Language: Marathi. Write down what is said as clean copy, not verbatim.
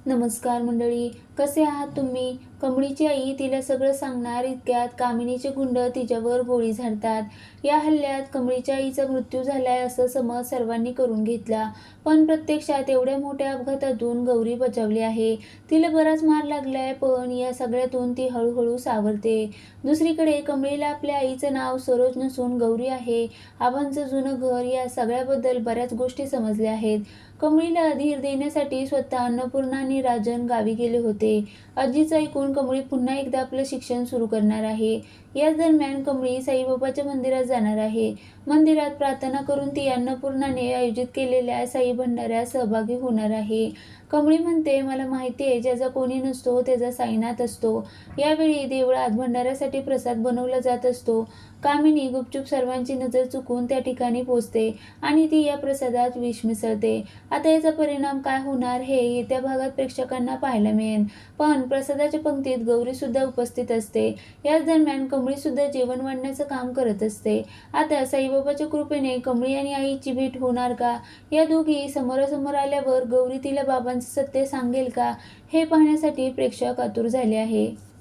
नमस्कार मंडळी, कसे आहात तुम्ही? कमळीची आई तिला सगळं सांगणार इतक्यात कामिनीचे गुंड तिच्यावर गोळी झाडतात. या हल्ल्यात कमळीच्या आईचा मृत्यू झालाय असं समज सर्वांनी करून घेतला. पण प्रत्यक्षात एवढ्या मोठ्या अपघातातून गौरी बचावली आहे. तिला बराच मार लागलाय, पण या सगळ्यातून ती हळूहळू सावरते. दुसरीकडे कमळीला आपल्या आईचं नाव सरोज नसून गौरी आहे. आबांचं जुनं घर, या सगळ्याबद्दल बऱ्याच गोष्टी समजल्या आहेत. कमळीला धीर देण्यासाठी स्वतः अन्नपूर्णा आणि राजन गावी गेले होते. आजीचं ऐकून कमळी पुन्हा एकदा आपलं शिक्षण सुरू करणार आहे. याच दरम्यान कमळी साईबाबाच्या मंदिरात जाणार आहे. मंदिरात प्रार्थना करून ती अन्नपूर्णाने आयोजित केलेल्या साई भंडाऱ्यात सहभागी होणार आहे. कमळी म्हणते, मला माहिती आहे, ज्याचा कोणी नसतो त्याचा साईनाथ असतो. यावेळी देवळात भंडाऱ्यासाठी प्रसाद बनवला जात असतो. कामिनी गुपचूप सर्वांची नजर चुकून त्या ठिकाणी पोहोचते आणि ती या प्रसादात विष मिसळते. आता याचा परिणाम काय होणार हे येत्या भागात प्रेक्षकांना पाहायला मिळेल. पण प्रसादाच्या पंक्तीत गौरी सुद्धा उपस्थित असते. याच दरम्यान कमळी सुद्धा जेवण वाढण्याचं काम करत असते. आता साईबाबाच्या कृपेने कमळी आणि आईची भेट होणार का? या दोघी समोरासमोर आल्यावर गौरी तिला बाबांचं सत्य सांगेल का? हे पाहण्यासाठी प्रेक्षक आतुर झाले आहे.